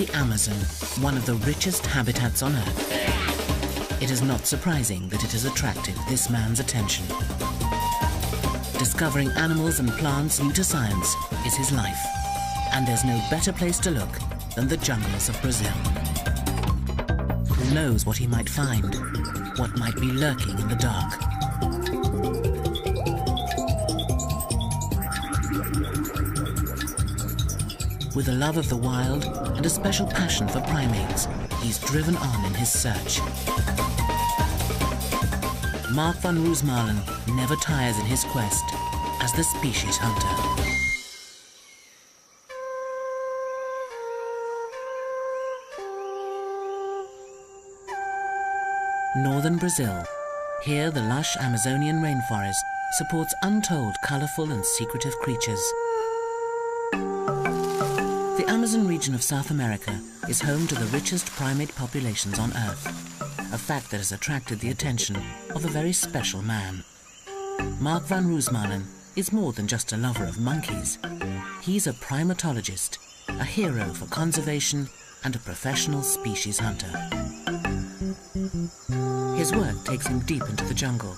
The Amazon, one of the richest habitats on Earth. It is not surprising that it has attracted this man's attention. Discovering animals and plants new to science is his life, and there's no better place to look than the jungles of Brazil. Who knows what he might find, what might be lurking in the dark. With a love of the wild and a special passion for primates, he's driven on in his search. Mark van Roosmalen never tires in his quest as the species hunter. Northern Brazil. Here the lush Amazonian rainforest supports untold colourful and secretive creatures. The Amazon region of South America is home to the richest primate populations on Earth, a fact that has attracted the attention of a very special man. Mark van Roosmalen is more than just a lover of monkeys. He's a primatologist, a hero for conservation and a professional species hunter. His work takes him deep into the jungle,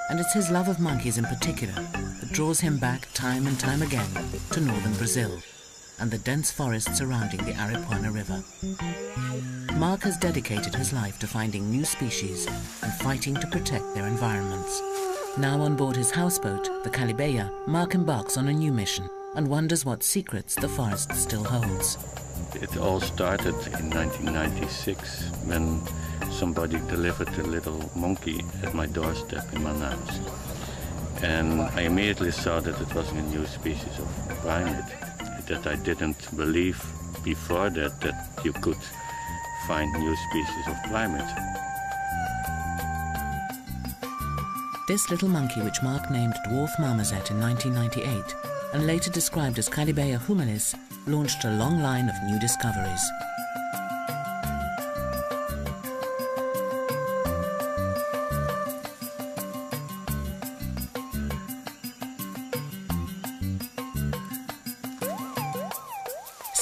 and it's his love of monkeys in particular that draws him back time and time again to northern Brazil and the dense forests surrounding the Aripuanã River. Mark has dedicated his life to finding new species and fighting to protect their environments. Now on board his houseboat, the Calibeia, Mark embarks on a new mission and wonders what secrets the forest still holds. It all started in 1996 when somebody delivered a little monkey at my doorstep in Manaus. And I immediately saw that it was a new species of primate, that I didn't believe before that you could find new species of primate. This little monkey, which Mark named Dwarf Marmoset in 1998 and later described as Calibeia humilis, launched a long line of new discoveries.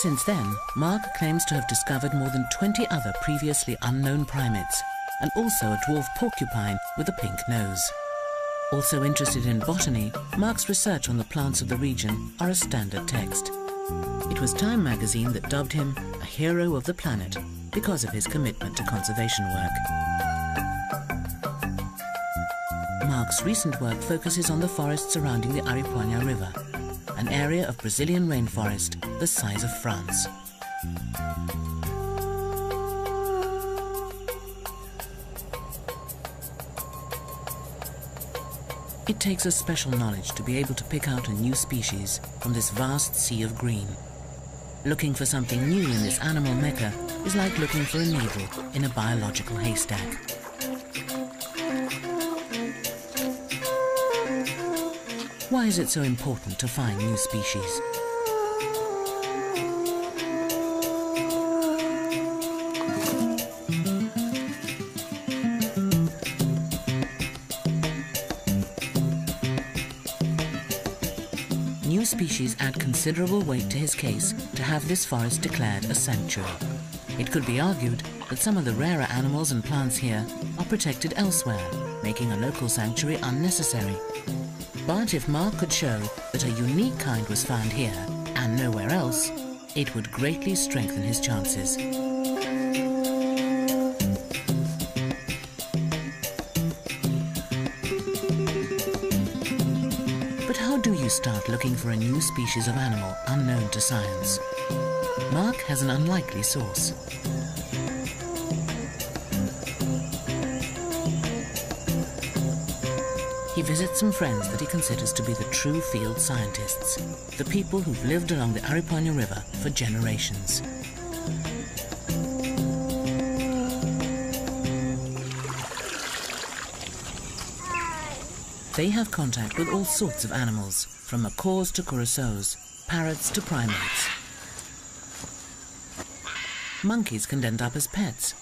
Since then, Mark claims to have discovered more than 20 other previously unknown primates, and also a dwarf porcupine with a pink nose. Also interested in botany, Mark's research on the plants of the region are a standard text. It was Time magazine that dubbed him a hero of the planet because of his commitment to conservation work. Mark's recent work focuses on the forest surrounding the Aripuanã River, an area of Brazilian rainforest the size of France. It takes a special knowledge to be able to pick out a new species from this vast sea of green. Looking for something new in this animal mecca is like looking for a needle in a biological haystack. Why is it so important to find new species? New species add considerable weight to his case to have this forest declared a sanctuary. It could be argued that some of the rarer animals and plants here are protected elsewhere, making a local sanctuary unnecessary. But if Mark could show that a unique kind was found here and nowhere else, it would greatly strengthen his chances. But how do you start looking for a new species of animal unknown to science? Mark has an unlikely source. He visits some friends that he considers to be the true field scientists, the people who've lived along the Aripuanã River for generations. They have contact with all sorts of animals, from macaws to curassows, parrots to primates. Monkeys can end up as pets,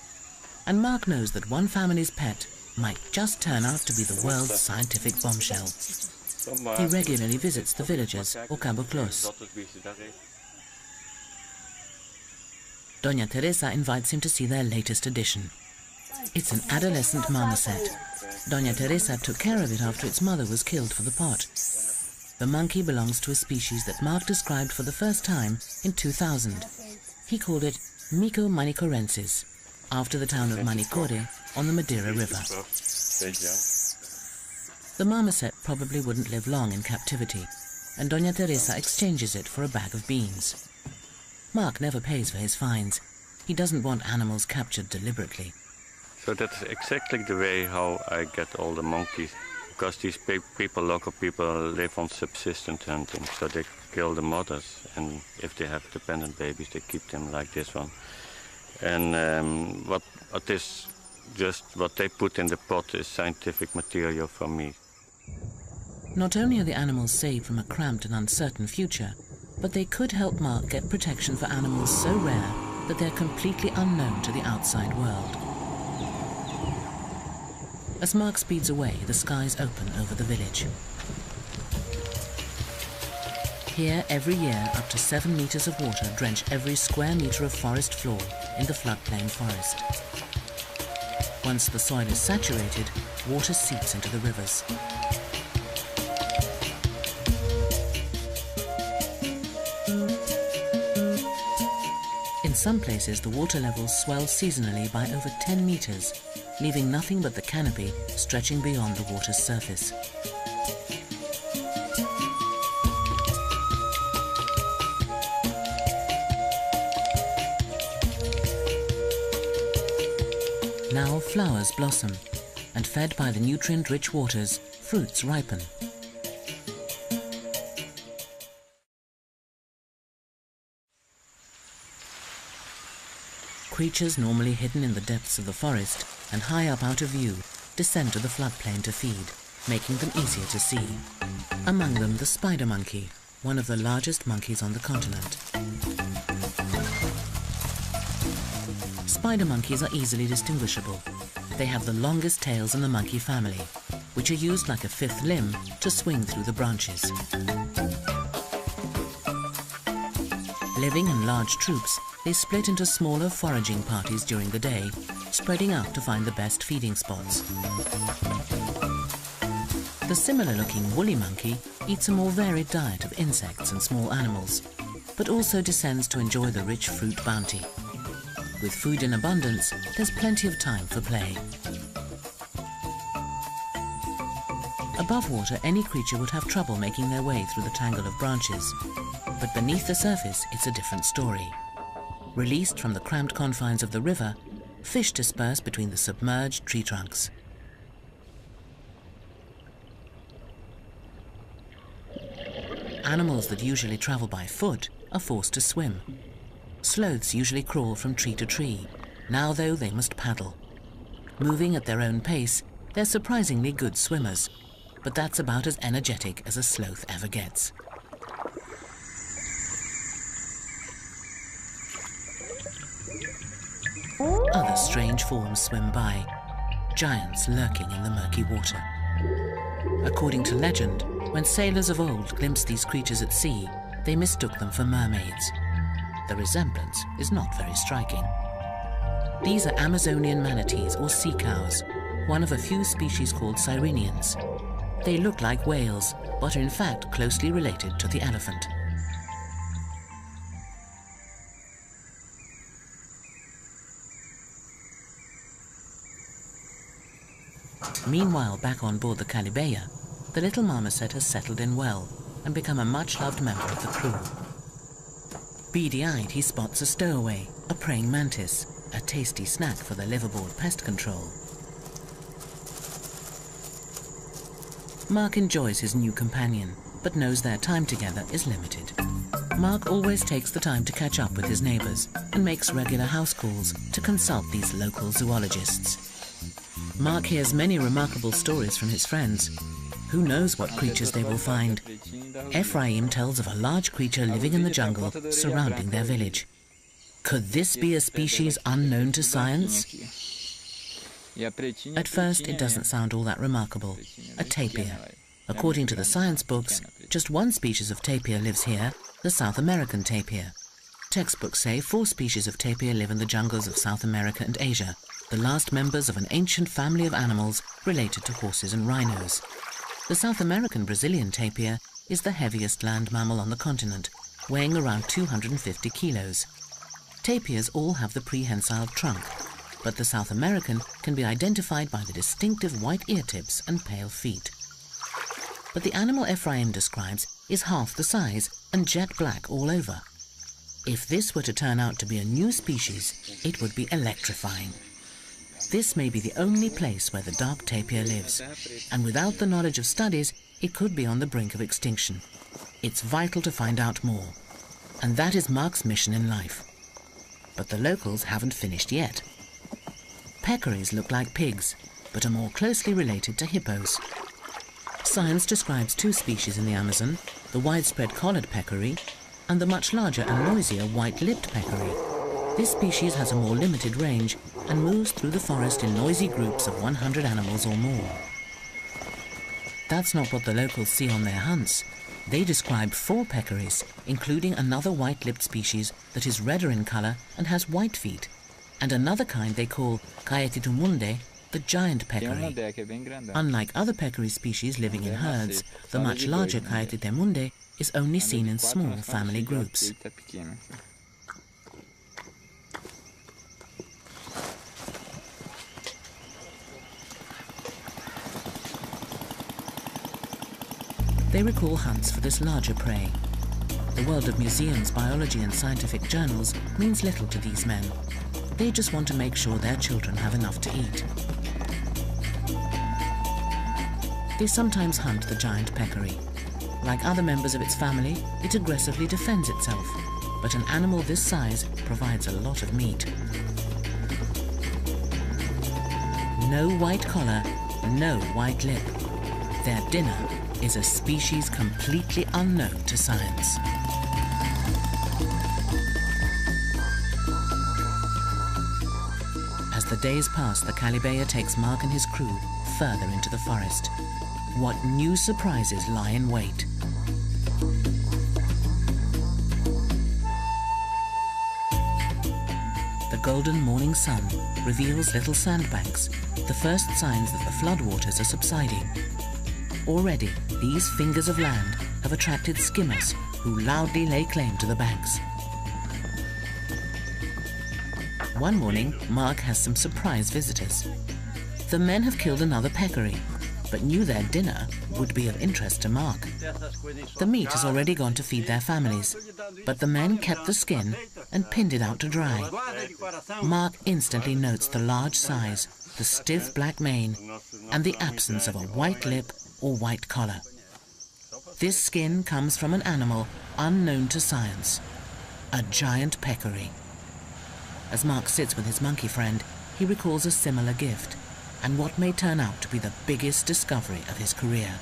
and Mark knows that one family's pet might just turn out to be the world's scientific bombshell. He regularly visits the villages or caboclos. Doña Teresa invites him to see their latest addition. It's an adolescent marmoset. Doña Teresa took care of it after its mother was killed for the pot. The monkey belongs to a species that Mark described for the first time in 2000. He called it Mico manicorensis, after the town of Manicore on the Madeira River. The marmoset probably wouldn't live long in captivity, and Doña Teresa exchanges it for a bag of beans. Mark never pays for his fines. He doesn't want animals captured deliberately. So that's exactly the way how I get all the monkeys. Because these people, local people, live on subsistence hunting, so they kill the mothers, and if they have dependent babies, they keep them like this one. And what is just what they put in the pot is scientific material for me. Not only are the animals saved from a cramped and uncertain future, but they could help Mark get protection for animals so rare that they're completely unknown to the outside world. As Mark speeds away, the skies open over the village. Here, every year, up to 7 meters of water drench every square meter of forest floor in the floodplain forest. Once the soil is saturated, water seeps into the rivers. In some places, the water levels swell seasonally by over 10 meters, leaving nothing but the canopy stretching beyond the water's surface. Now flowers blossom, and fed by the nutrient-rich waters, fruits ripen. Creatures normally hidden in the depths of the forest and high up out of view descend to the floodplain to feed, making them easier to see. Among them, the spider monkey, one of the largest monkeys on the continent. Spider monkeys are easily distinguishable. They have the longest tails in the monkey family, which are used like a fifth limb to swing through the branches. Living in large troops, they split into smaller foraging parties during the day, spreading out to find the best feeding spots. The similar-looking woolly monkey eats a more varied diet of insects and small animals, but also descends to enjoy the rich fruit bounty. With food in abundance, there's plenty of time for play. Above water, any creature would have trouble making their way through the tangle of branches, but beneath the surface, it's a different story. Released from the cramped confines of the river, fish disperse between the submerged tree trunks. Animals that usually travel by foot are forced to swim. Sloths usually crawl from tree to tree. Now, though, they must paddle. Moving at their own pace, they're surprisingly good swimmers, but that's about as energetic as a sloth ever gets. Other strange forms swim by, giants lurking in the murky water. According to legend, when sailors of old glimpsed these creatures at sea, they mistook them for mermaids. The resemblance is not very striking. These are Amazonian manatees or sea cows, one of a few species called sirenians. They look like whales, but are in fact closely related to the elephant. Meanwhile, back on board the Calibeya, the little marmoset has settled in well and become a much-loved member of the crew. Beady-eyed, he spots a stowaway, a praying mantis, a tasty snack for the liveaboard pest control. Mark enjoys his new companion, but knows their time together is limited. Mark always takes the time to catch up with his neighbors and makes regular house calls to consult these local zoologists. Mark hears many remarkable stories from his friends. Who knows what creatures they will find? Ephraim tells of a large creature living in the jungle surrounding their village. Could this be a species unknown to science? At first, it doesn't sound all that remarkable. A tapir. According to the science books, just one species of tapir lives here, the South American tapir. Textbooks say 4 species of tapir live in the jungles of South America and Asia, the last members of an ancient family of animals related to horses and rhinos. The South American Brazilian tapir is the heaviest land mammal on the continent, weighing around 250 kilos. Tapirs all have the prehensile trunk, but the South American can be identified by the distinctive white ear tips and pale feet. But the animal Ephraim describes is half the size and jet black all over. If this were to turn out to be a new species, it would be electrifying. This may be the only place where the dark tapir lives, and without the knowledge of studies, it could be on the brink of extinction. It's vital to find out more, and that is Mark's mission in life. But the locals haven't finished yet. Peccaries look like pigs, but are more closely related to hippos. Science describes 2 species in the Amazon, the widespread collared peccary and the much larger and noisier white-lipped peccary. This species has a more limited range and moves through the forest in noisy groups of 100 animals or more. That's not what the locals see on their hunts. They describe 4 peccaries, including another white-lipped species that is redder in color and has white feet, and another kind they call Caetitumundi, the giant peccary. Unlike other peccary species living in herds, the much larger Caetitumundi is only seen in small family groups. They recall hunts for this larger prey. The world of museums, biology and scientific journals means little to these men. They just want to make sure their children have enough to eat. They sometimes hunt the giant peccary. Like other members of its family, it aggressively defends itself, but an animal this size provides a lot of meat. No white collar, no white lip. Their dinner is a species completely unknown to science. As the days pass, the Calibeya takes Mark and his crew further into the forest. What new surprises lie in wait? The golden morning sun reveals little sandbanks, the first signs that the floodwaters are subsiding. Already, these fingers of land have attracted skimmers who loudly lay claim to the banks. One morning, Mark has some surprise visitors. The men have killed another peccary, but knew their dinner would be of interest to Mark. The meat has already gone to feed their families, but the men kept the skin and pinned it out to dry. Mark instantly notes the large size, the stiff black mane, and the absence of a white lip or white collar. This skin comes from an animal unknown to science, a giant peccary. As Mark sits with his monkey friend, he recalls a similar gift, and what may turn out to be the biggest discovery of his career.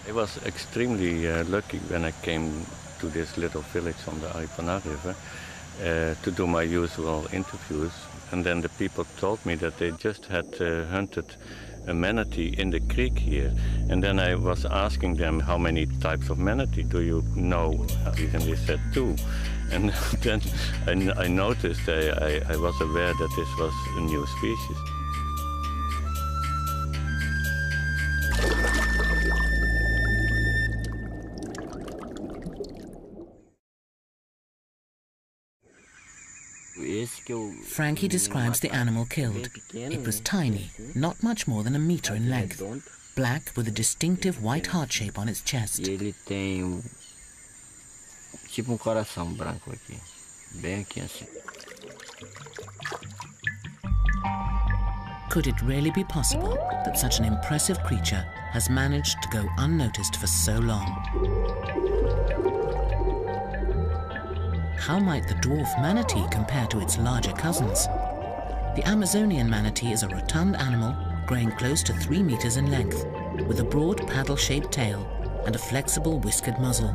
I was extremely lucky when I came to this little village on the Aripuanã River to do my usual interviews, and then the people told me that they just had hunted a manatee in the creek here, and then I was asking them how many types of manatee do you know, and they said 2. And then I noticed, I was aware that this was a new species. Frankie describes the animal killed. It was tiny, not much more than a meter in length, black with a distinctive white heart shape on its chest. Could it really be possible that such an impressive creature has managed to go unnoticed for so long? How might the dwarf manatee compare to its larger cousins? The Amazonian manatee is a rotund animal growing close to 3 meters in length, with a broad paddle-shaped tail and a flexible whiskered muzzle.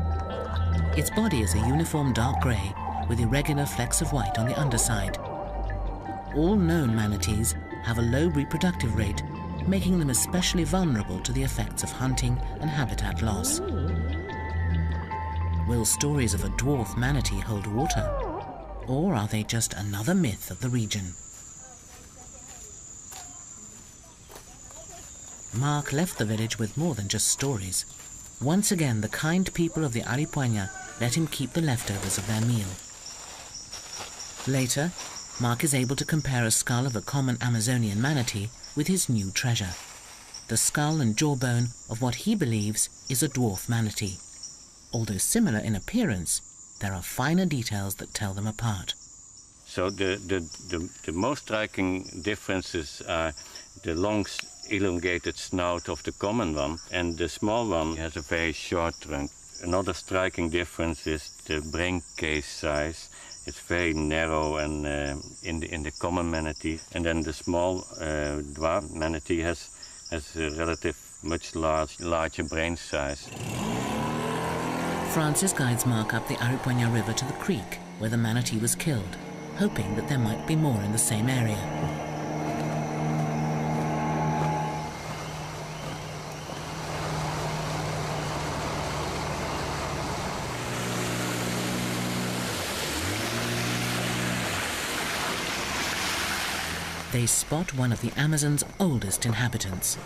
Its body is a uniform dark grey with irregular flecks of white on the underside. All known manatees have a low reproductive rate, making them especially vulnerable to the effects of hunting and habitat loss. Will stories of a dwarf manatee hold water? Or are they just another myth of the region? Mark left the village with more than just stories. Once again, the kind people of the Aripuanã let him keep the leftovers of their meal. Later, Mark is able to compare a skull of a common Amazonian manatee with his new treasure, the skull and jawbone of what he believes is a dwarf manatee. Although similar in appearance, there are finer details that tell them apart. So the most striking differences are the long elongated snout of the common one, and the small one has a very short trunk. Another striking difference is the brain case size. It's very narrow and in the common manatee, and then the small dwarf manatee has a relative much larger brain size. Francis guides Mark up the Aripuanã River to the creek where the manatee was killed, hoping that there might be more in the same area. They spot one of the Amazon's oldest inhabitants.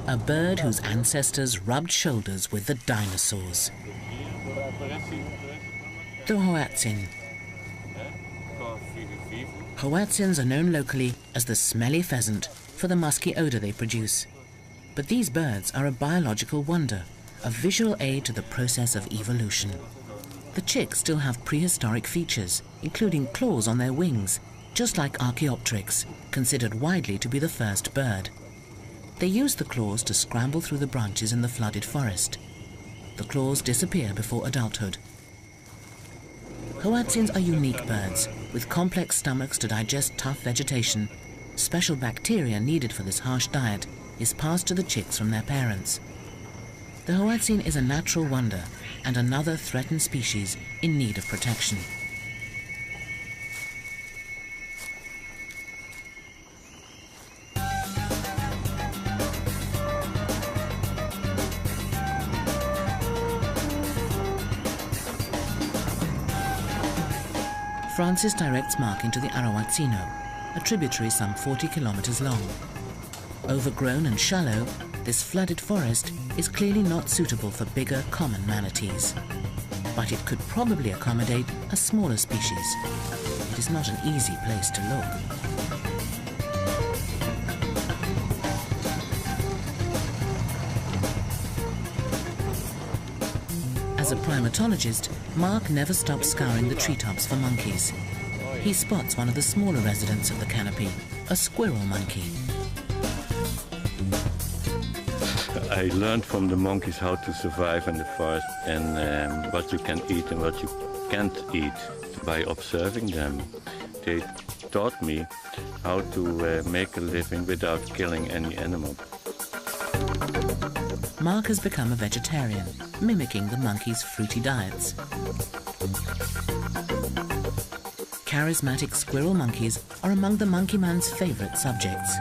A bird whose ancestors rubbed shoulders with the dinosaurs. The Hoatzin. Hoatzins are known locally as the smelly pheasant for the musky odor they produce. But these birds are a biological wonder, a visual aid to the process of evolution. The chicks still have prehistoric features, including claws on their wings, just like Archaeopteryx, considered widely to be the first bird. They use the claws to scramble through the branches in the flooded forest. The claws disappear before adulthood. Hoatzins are unique birds, with complex stomachs to digest tough vegetation. Special bacteria needed for this harsh diet is passed to the chicks from their parents. The Hoatzin is a natural wonder and another threatened species in need of protection. Francis directs Mark into the Arawatsino, a tributary some 40 kilometers long. Overgrown and shallow, this flooded forest is clearly not suitable for bigger common manatees. But it could probably accommodate a smaller species. It is not an easy place to look. As a primatologist, Mark never stops scouring the treetops for monkeys. He spots one of the smaller residents of the canopy, a squirrel monkey. I learned from the monkeys how to survive in the forest and what you can eat and what you can't eat by observing them. They taught me how to make a living without killing any animal. Mark has become a vegetarian, mimicking the monkeys' fruity diets. Charismatic squirrel monkeys are among the monkey man's favorite subjects.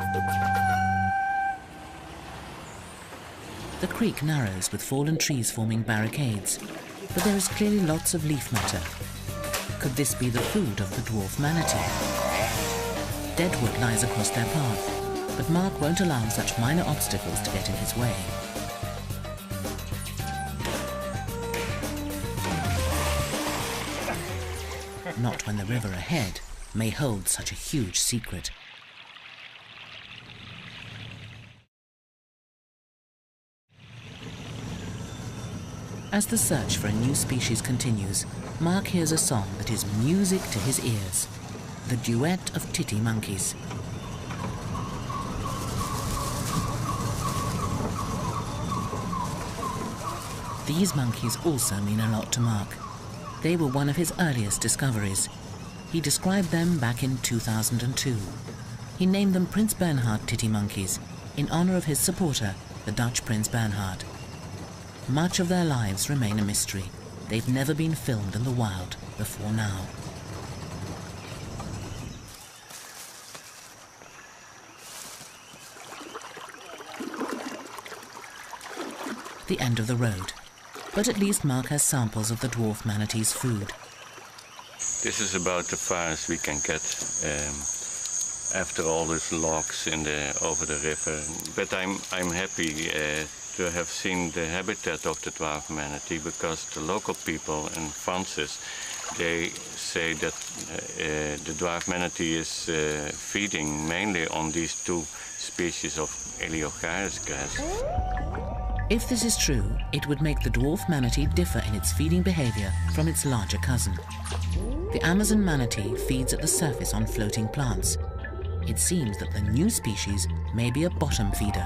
The creek narrows with fallen trees forming barricades, but there is clearly lots of leaf matter. Could this be the food of the dwarf manatee? Deadwood lies across their path, but Mark won't allow such minor obstacles to get in his way. Not when the river ahead may hold such a huge secret. As the search for a new species continues, Mark hears a song that is music to his ears, the duet of titty monkeys. These monkeys also mean a lot to Mark. They were one of his earliest discoveries. He described them back in 2002. He named them Prince Bernhard titty monkeys in honor of his supporter, the Dutch Prince Bernhard. Much of their lives remain a mystery. They've never been filmed in the wild before now. the end of the road. But at least Mark has samples of the dwarf manatee's food. This is about the farthest we can get after all these logs over the river. But I'm happy to have seen the habitat of the dwarf manatee, because the local people in Francis, they say that the dwarf manatee is feeding mainly on these two species of Eliocharis grass. If this is true, it would make the dwarf manatee differ in its feeding behavior from its larger cousin. The Amazon manatee feeds at the surface on floating plants. It seems that the new species may be a bottom feeder.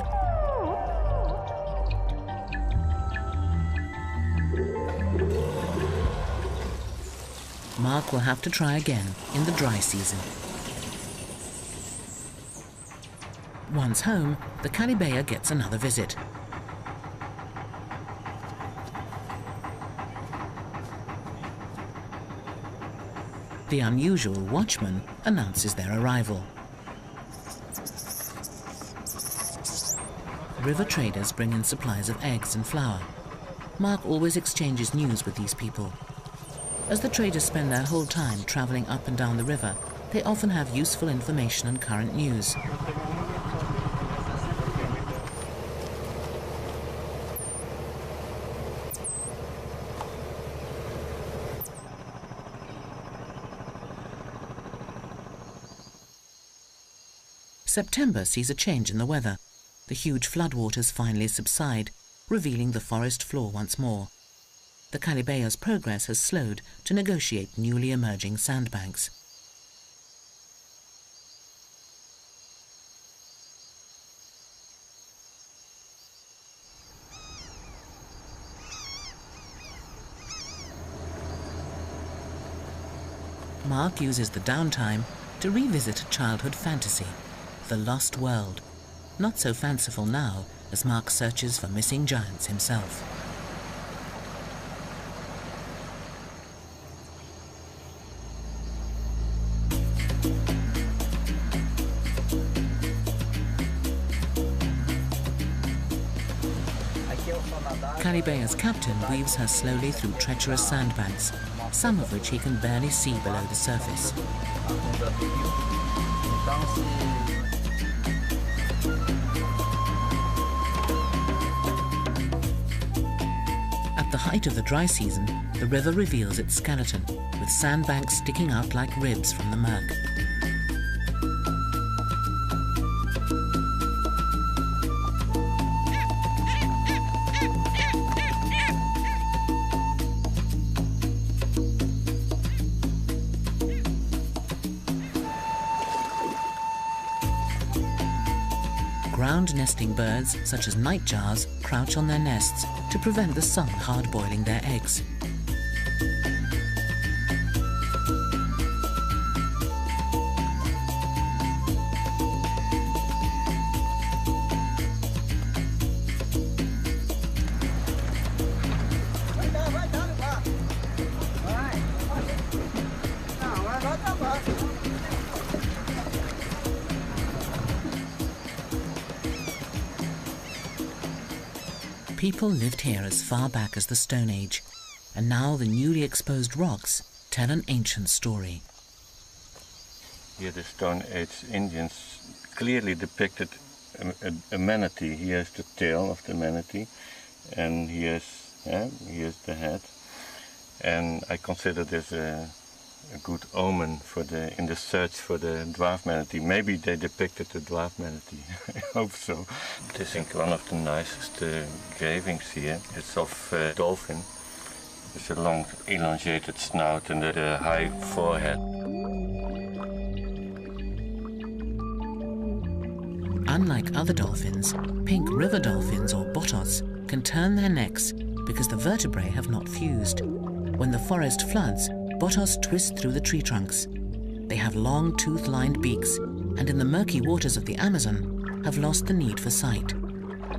Mark will have to try again in the dry season. Once home, the Calibeya gets another visit. The unusual watchman announces their arrival. River traders bring in supplies of eggs and flour. Mark always exchanges news with these people. As the traders spend their whole time traveling up and down the river, they often have useful information and current news. September sees a change in the weather. The huge floodwaters finally subside, revealing the forest floor once more. The Calibeya's progress has slowed to negotiate newly emerging sandbanks. Mark uses the downtime to revisit a childhood fantasy, the Lost World. Not so fanciful now as Mark searches for missing giants himself. Calibeya's captain weaves her slowly through treacherous sandbanks, some of which he can barely see below the surface. At the height of the dry season, the river reveals its skeleton, with sandbanks sticking out like ribs from the murk. Ground-nesting birds, such as nightjars, crouch on their nests to prevent the sun hard-boiling their eggs. People lived here as far back as the Stone Age, and now the newly exposed rocks tell an ancient story. Here the Stone Age Indians clearly depicted a manatee. Here's the tail of the manatee, and here's the head. And I consider this a good omen in the search for the dwarf manatee. Maybe they depicted the dwarf manatee. I hope so. This is one of the nicest engravings here. It's of a dolphin. It's a long, elongated snout and a high forehead. Unlike other dolphins, pink river dolphins or botos can turn their necks because the vertebrae have not fused. When the forest floods, botos twist through the tree trunks. They have long tooth-lined beaks and in the murky waters of the Amazon have lost the need for sight.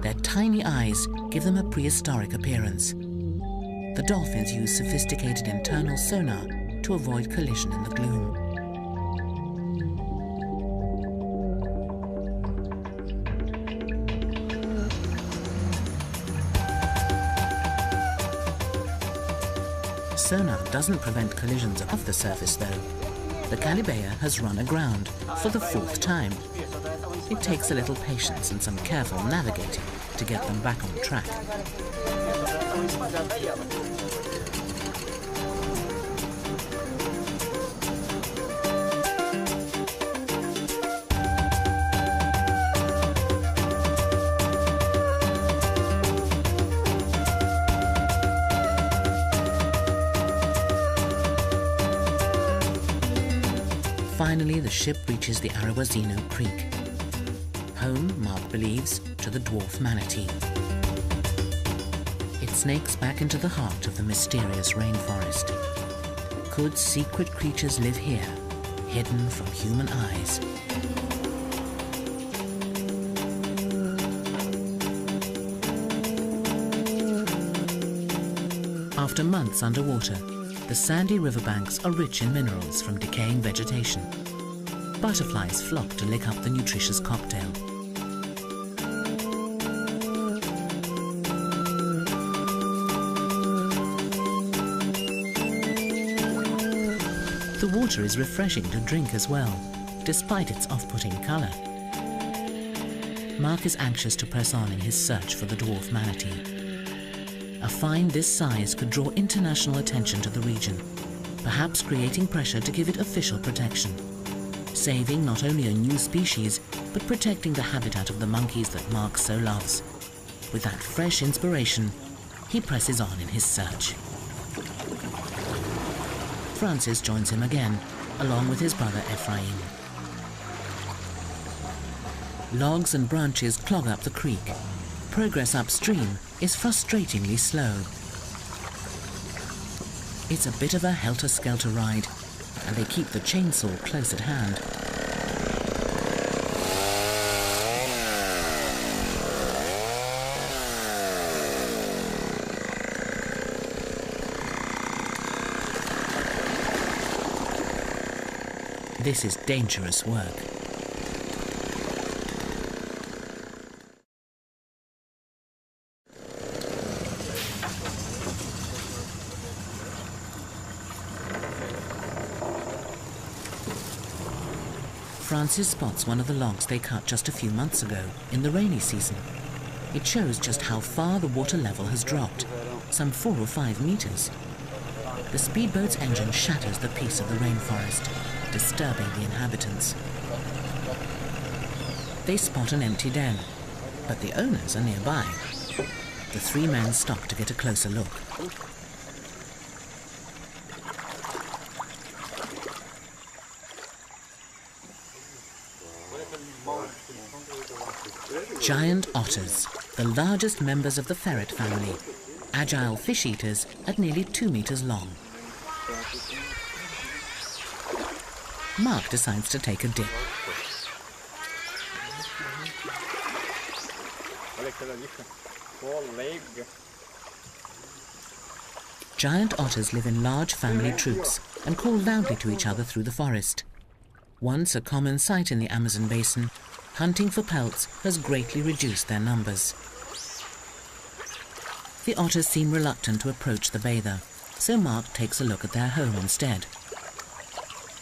Their tiny eyes give them a prehistoric appearance. The dolphins use sophisticated internal sonar to avoid collision in the gloom. sonar doesn't prevent collisions above the surface, though. The Calibea has run aground for the 4th time. It takes a little patience and some careful navigating to get them back on track. Finally, the ship reaches the Arowazino Creek. Home, Mark believes, to the dwarf manatee. It snakes back into the heart of the mysterious rainforest. Could secret creatures live here, hidden from human eyes? After months underwater, the sandy riverbanks are rich in minerals from decaying vegetation. Butterflies flock to lick up the nutritious cocktail. The water is refreshing to drink as well, despite its off-putting colour. Mark is anxious to press on in his search for the dwarf manatee. A find this size could draw international attention to the region, perhaps creating pressure to give it official protection, saving not only a new species, but protecting the habitat of the monkeys that Mark so loves. With that fresh inspiration, he presses on in his search. Francis joins him again, along with his brother Ephraim. Logs and branches clog up the creek. Progress upstream is frustratingly slow. It's a bit of a helter-skelter ride, and they keep the chainsaw close at hand. This is dangerous work. Francis spots one of the logs they cut just a few months ago, in the rainy season. It shows just how far the water level has dropped, some 4 or 5 meters. The speedboat's engine shatters the peace of the rainforest, disturbing the inhabitants. They spot an empty den, but the owners are nearby. The 3 men stop to get a closer look. Giant otters, the largest members of the ferret family, agile fish eaters at nearly 2 meters long. Mark decides to take a dip. Giant otters live in large family troops and call loudly to each other through the forest. Once a common sight in the Amazon basin, hunting for pelts has greatly reduced their numbers. The otters seem reluctant to approach the bather, so Mark takes a look at their home instead.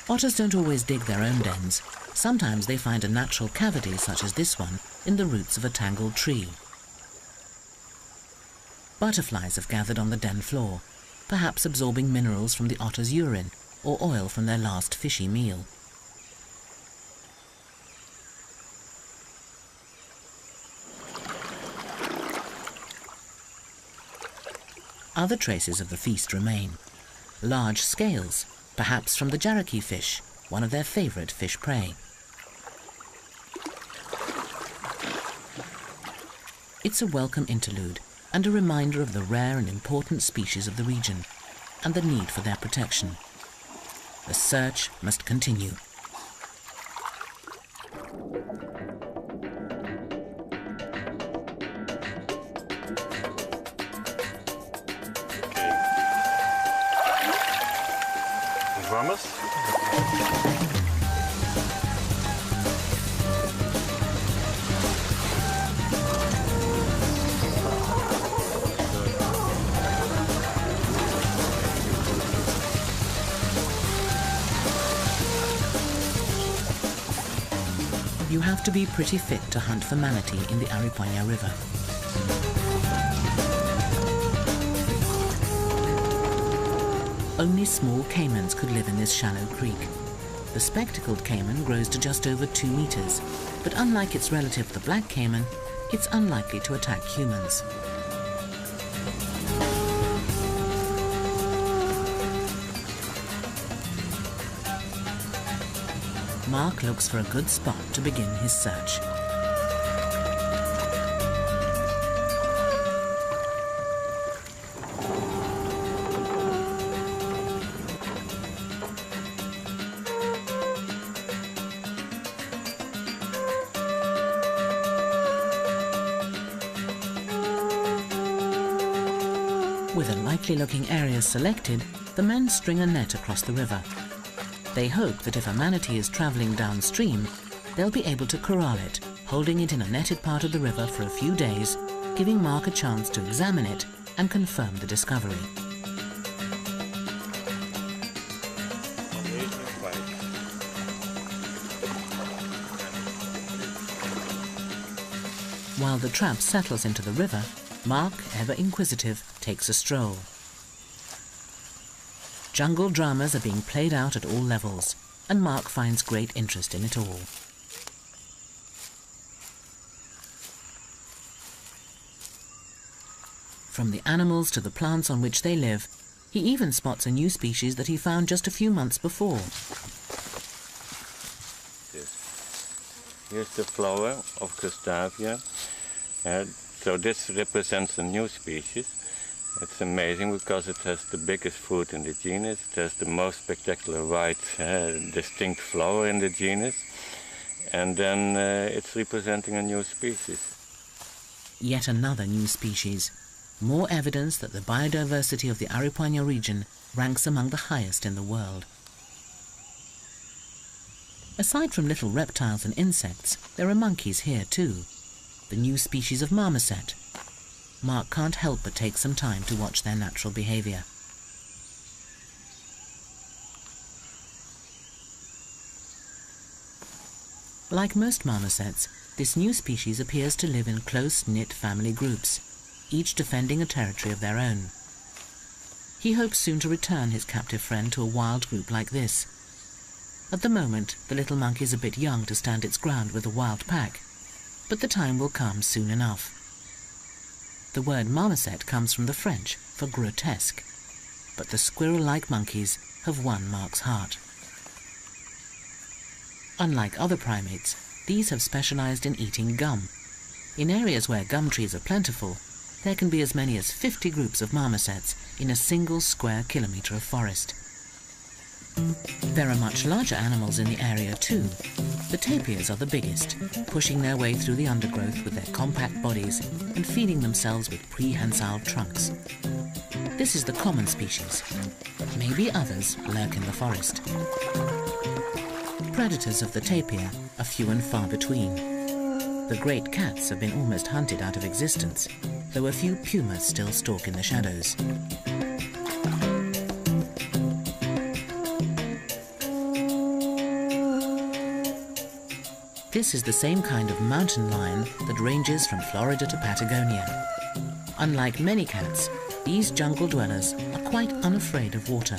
Otters don't always dig their own dens. Sometimes they find a natural cavity, such as this one, in the roots of a tangled tree. Butterflies have gathered on the den floor, perhaps absorbing minerals from the otter's urine or oil from their last fishy meal. Other traces of the feast remain. Large scales, perhaps from the jarraky fish, one of their favorite fish prey. It's a welcome interlude and a reminder of the rare and important species of the region and the need for their protection. The search must continue. Vamos. You have to be pretty fit to hunt for manatee in the Aripuanã River. Only small caimans could live in this shallow creek. The spectacled caiman grows to just over 2 meters, but unlike its relative the black caiman, it's unlikely to attack humans. Mark looks for a good spot to begin his search. With a likely-looking area selected, the men string a net across the river. They hope that if a manatee is travelling downstream, they'll be able to corral it, holding it in a netted part of the river for a few days, giving Mark a chance to examine it and confirm the discovery. While the trap settles into the river, Mark, ever inquisitive, takes a stroll. Jungle dramas are being played out at all levels, and Mark finds great interest in it all. From the animals to the plants on which they live, he even spots a new species that he found just a few months before. Here's the flower of Gustavia. So this represents a new species. It's amazing because it has the biggest fruit in the genus. It has the most spectacular white, distinct flower in the genus. And then it's representing a new species. Yet another new species. More evidence that the biodiversity of the Aripuanã region ranks among the highest in the world. Aside from little reptiles and insects, there are monkeys here too. The new species of marmoset. Mark can't help but take some time to watch their natural behavior. Like most marmosets, this new species appears to live in close-knit family groups, each defending a territory of their own. He hopes soon to return his captive friend to a wild group like this. At the moment, the little monkey is a bit young to stand its ground with a wild pack, but the time will come soon enough. The word marmoset comes from the French for grotesque, but the squirrel-like monkeys have won Mark's heart. Unlike other primates, these have specialized in eating gum. In areas where gum trees are plentiful, there can be as many as 50 groups of marmosets in a single square kilometre of forest. There are much larger animals in the area too. The tapirs are the biggest, pushing their way through the undergrowth with their compact bodies and feeding themselves with prehensile trunks. This is the common species, but maybe others lurk in the forest. Predators of the tapir are few and far between. The great cats have been almost hunted out of existence, though a few pumas still stalk in the shadows. This is the same kind of mountain lion that ranges from Florida to Patagonia. Unlike many cats, these jungle dwellers are quite unafraid of water.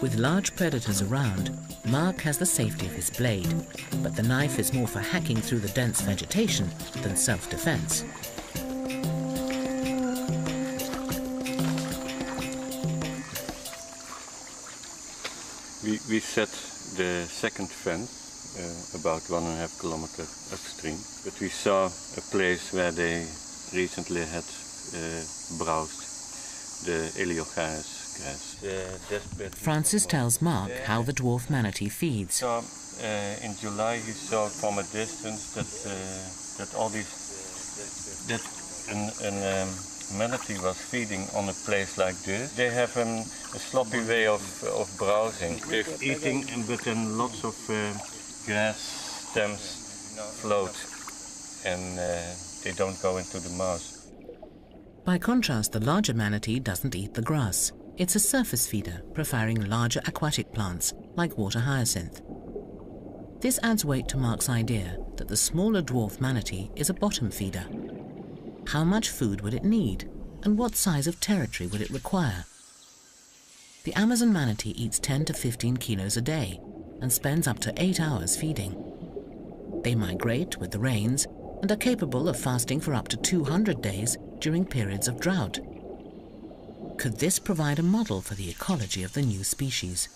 With large predators around, Mark has the safety of his blade, but the knife is more for hacking through the dense vegetation than self-defense. We set the second fence about 1.5 kilometers upstream, but we saw a place where they recently had browsed the Eliocharis grass. Francis tells Mark how the dwarf manatee feeds. So in July he saw from a distance that a manatee was feeding on a place like this. They have a sloppy way of browsing. They're eating and then lots of grass stems float and they don't go into the mouth. By contrast, the larger manatee doesn't eat the grass. It's a surface feeder, preferring larger aquatic plants like water hyacinth. This adds weight to Mark's idea that the smaller dwarf manatee is a bottom feeder. How much food would it need, and what size of territory would it require? The Amazon manatee eats 10 to 15 kilos a day and spends up to 8 hours feeding. They migrate with the rains and are capable of fasting for up to 200 days during periods of drought. Could this provide a model for the ecology of the new species?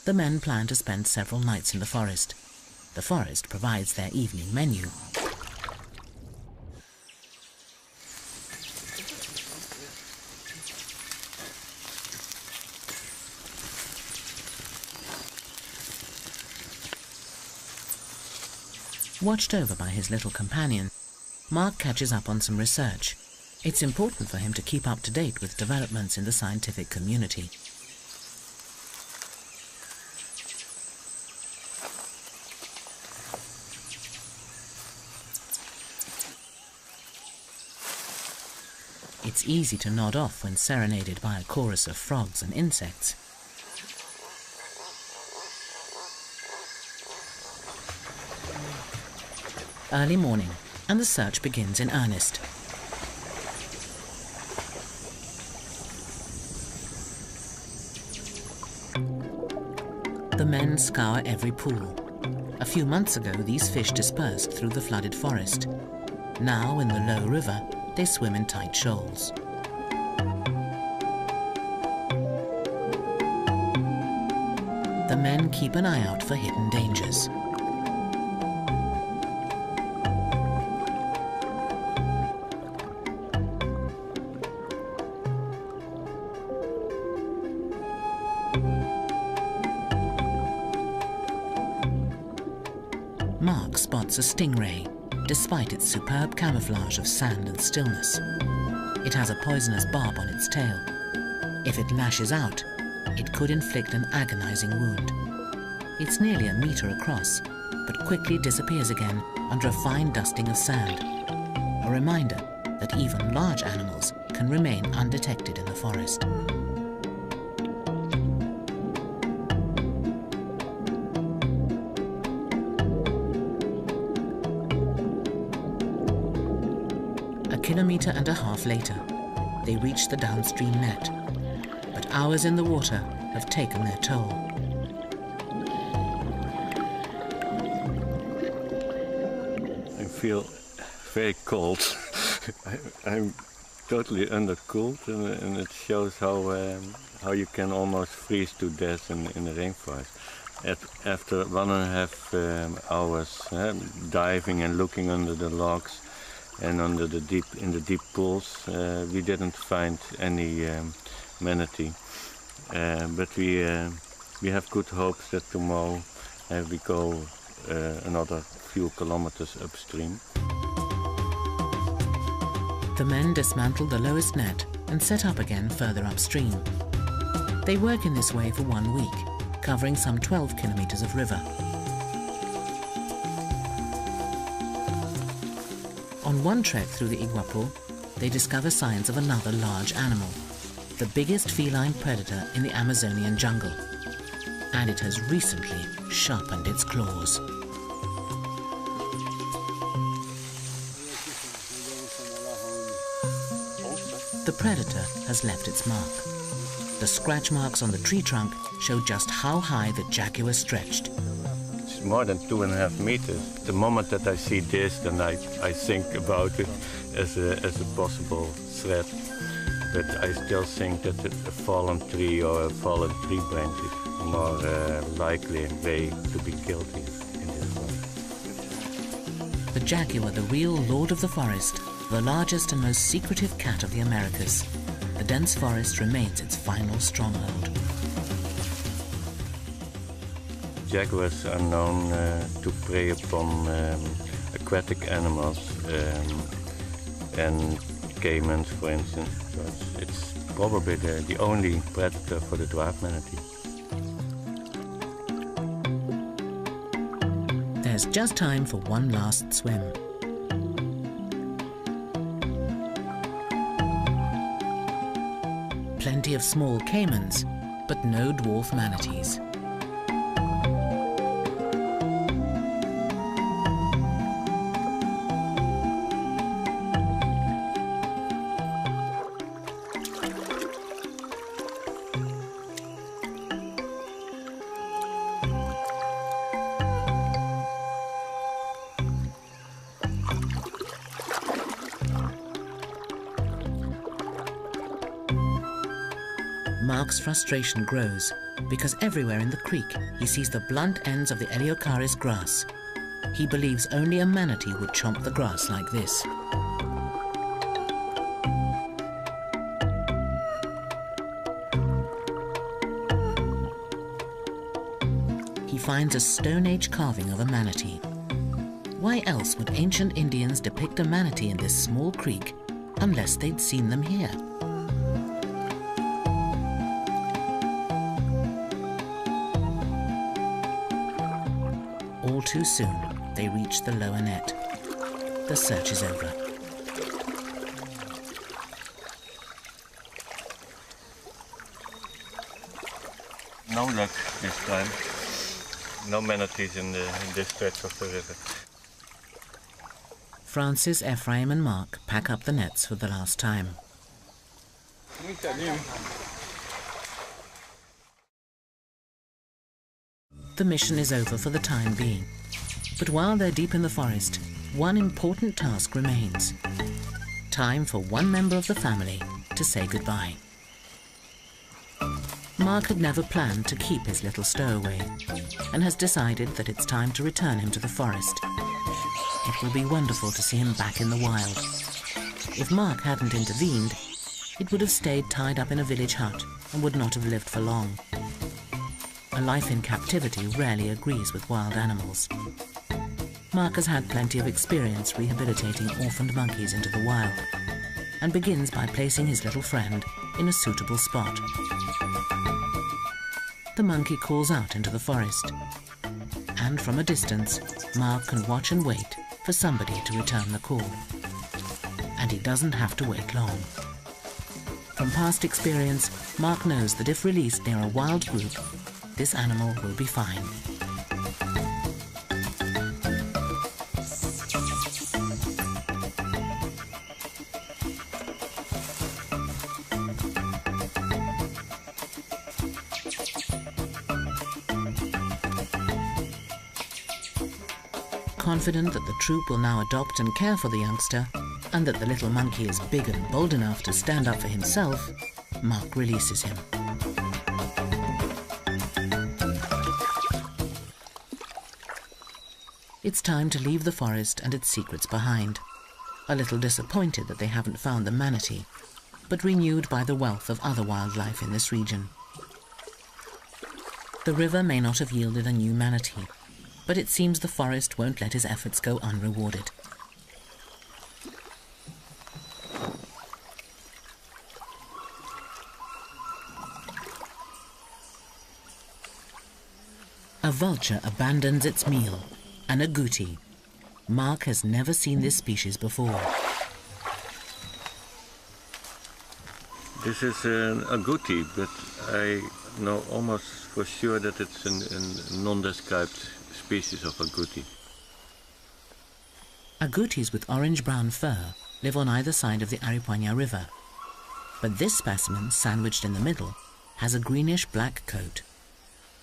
The men plan to spend several nights in the forest. The forest provides their evening menu. Watched over by his little companion, Mark catches up on some research. It's important for him to keep up to date with developments in the scientific community. It's easy to nod off when serenaded by a chorus of frogs and insects. Early morning, and the search begins in earnest. The men scour every pool. A few months ago, these fish dispersed through the flooded forest. Now, in the low river, they swim in tight shoals. The men keep an eye out for hidden dangers. Mark spots a stingray, despite its superb camouflage of sand and stillness. It has a poisonous barb on its tail. If it lashes out, it could inflict an agonizing wound. It's nearly a meter across, but quickly disappears again under a fine dusting of sand. A reminder that even large animals can remain undetected in the forest. A kilometer and a half later, they reach the downstream net, but hours in the water have taken their toll. I feel very cold. I'm totally undercooled, and it shows how you can almost freeze to death in the rainforest. After 1.5 hours diving and looking under the logs and under the deep pools, we didn't find any manatee. But we have good hopes that tomorrow we go another few kilometers upstream. The men dismantle the lowest net and set up again further upstream. They work in this way for 1 week, covering some 12 kilometers of river. On one trek through the Iguapu, they discover signs of another large animal, the biggest feline predator in the Amazonian jungle. And it has recently sharpened its claws. The predator has left its mark. The scratch marks on the tree trunk show just how high the jaguar stretched. It's more than 2.5 meters. The moment that I see this, then I think about it as a possible threat. But I still think that a fallen tree or a fallen tree branch is more likely way to be killed in this one. The jaguar, the real lord of the forest, the largest and most secretive cat of the Americas. The dense forest remains its final stronghold. Jaguars are known to prey upon aquatic animals and caimans, for instance. So it's probably the only predator for the dwarf manatee. There's just time for one last swim. Plenty of small caimans, but no dwarf manatees. Mark's frustration grows because everywhere in the creek he sees the blunt ends of the Eleocharis grass. He believes only a manatee would chomp the grass like this. He finds a Stone Age carving of a manatee. Why else would ancient Indians depict a manatee in this small creek unless they'd seen them here? All too soon, they reach the lower net. The search is over. No luck this time. No manatees in this stretch of the river. Francis, Ephraim and Mark pack up the nets for the last time. The mission is over for the time being. But while they're deep in the forest, one important task remains. Time for one member of the family to say goodbye. Mark had never planned to keep his little stowaway and has decided that it's time to return him to the forest. It will be wonderful to see him back in the wild. If Mark hadn't intervened, it would have stayed tied up in a village hut and would not have lived for long. A life in captivity rarely agrees with wild animals. Mark has had plenty of experience rehabilitating orphaned monkeys into the wild and begins by placing his little friend in a suitable spot. The monkey calls out into the forest, and from a distance, Mark can watch and wait for somebody to return the call. And he doesn't have to wait long. From past experience, Mark knows that if released near a wild group, this animal will be fine. Confident that the troop will now adopt and care for the youngster, and that the little monkey is big and bold enough to stand up for himself, Mark releases him. It's time to leave the forest and its secrets behind. A little disappointed that they haven't found the manatee, but renewed by the wealth of other wildlife in this region. The river may not have yielded a new manatee, but it seems the forest won't let his efforts go unrewarded. A vulture abandons its meal, an agouti. Mark has never seen this species before. This is an agouti, but I know almost for sure that it's a non-described species of agouti. Agoutis with orange-brown fur live on either side of the Aripuanã River, but this specimen, sandwiched in the middle, has a greenish-black coat.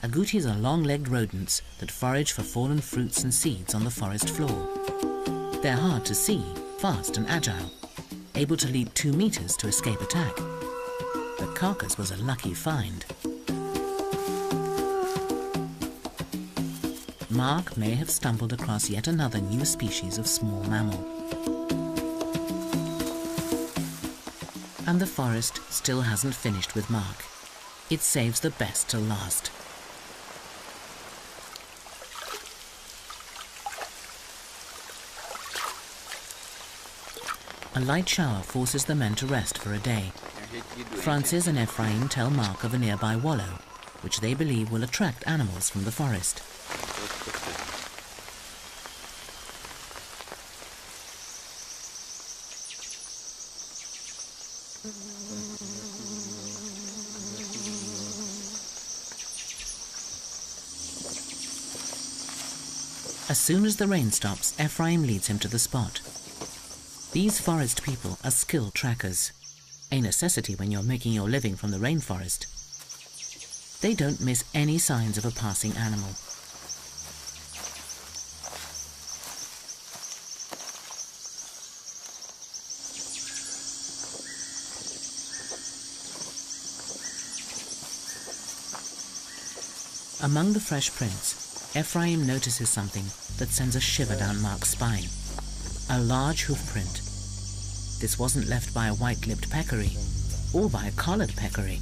Agoutis are long-legged rodents that forage for fallen fruits and seeds on the forest floor. They're hard to see, fast and agile, able to leap 2 meters to escape attack. The carcass was a lucky find. Mark may have stumbled across yet another new species of small mammal. And the forest still hasn't finished with Mark. It saves the best till last. A light shower forces the men to rest for a day. Francis and Ephraim tell Mark of a nearby wallow, which they believe will attract animals from the forest. As soon as the rain stops, Ephraim leads him to the spot. These forest people are skilled trackers, a necessity when you're making your living from the rainforest. They don't miss any signs of a passing animal. Among the fresh prints, Ephraim notices something that sends a shiver down Mark's spine. A large hoof print. This wasn't left by a white-lipped peccary, or by a collared peccary.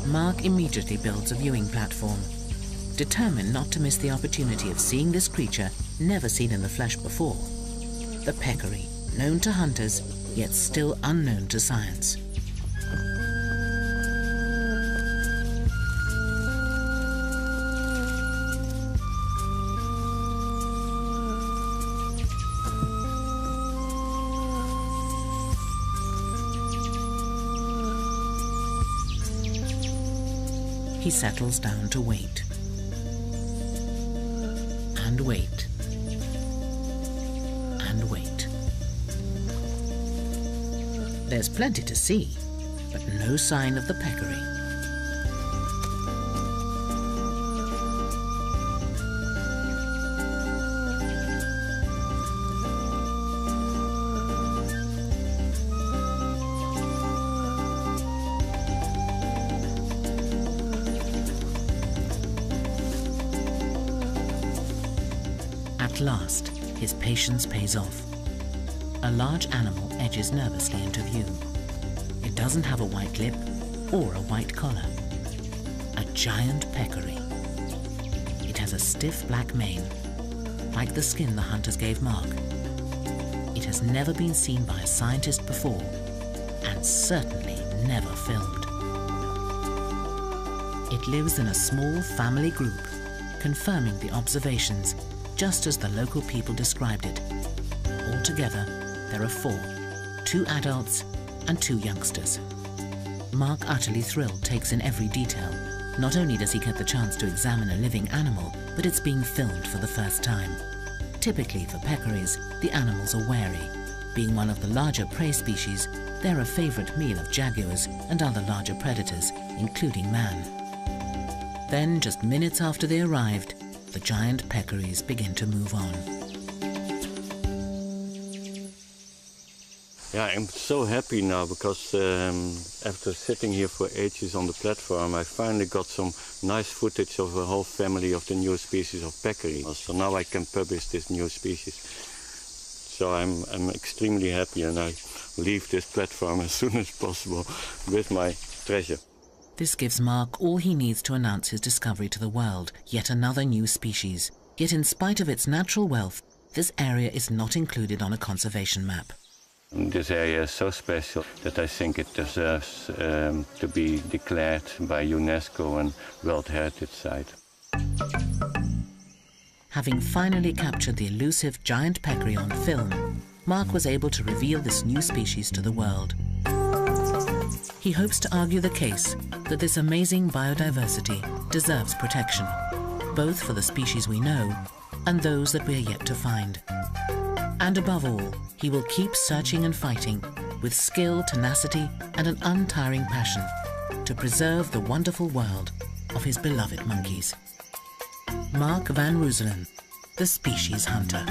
Mark immediately builds a viewing platform, determined not to miss the opportunity of seeing this creature never seen in the flesh before. The peccary, known to hunters, yet still unknown to science. He settles down to wait. And wait. And wait. There's plenty to see, but no sign of the peccary. At last, his patience pays off. A large animal edges nervously into view. It doesn't have a white lip or a white collar. A giant peccary. It has a stiff black mane, like the skin the hunters gave Mark. It has never been seen by a scientist before, and certainly never filmed. It lives in a small family group, confirming the observations just as the local people described it. Altogether, there are 4, 2 adults and 2 youngsters. Mark, utterly thrilled, takes in every detail. Not only does he get the chance to examine a living animal, but it's being filmed for the first time. Typically for peccaries, the animals are wary. Being one of the larger prey species, they're a favorite meal of jaguars and other larger predators, including man. Then, just minutes after they arrived, the giant peccaries begin to move on. Yeah, I'm so happy now because after sitting here for ages on the platform, I finally got some nice footage of a whole family of the new species of peccary. So now I can publish this new species. So I'm extremely happy, and I leave this platform as soon as possible with my treasure. This gives Mark all he needs to announce his discovery to the world, yet another new species. Yet in spite of its natural wealth, this area is not included on a conservation map. This area is so special that I think it deserves to be declared by UNESCO and World Heritage Site. Having finally captured the elusive giant peccary on film, Mark was able to reveal this new species to the world. He hopes to argue the case that this amazing biodiversity deserves protection, both for the species we know and those that we are yet to find. And above all, he will keep searching and fighting with skill, tenacity, and an untiring passion to preserve the wonderful world of his beloved monkeys. Mark van Rooselen, the species hunter.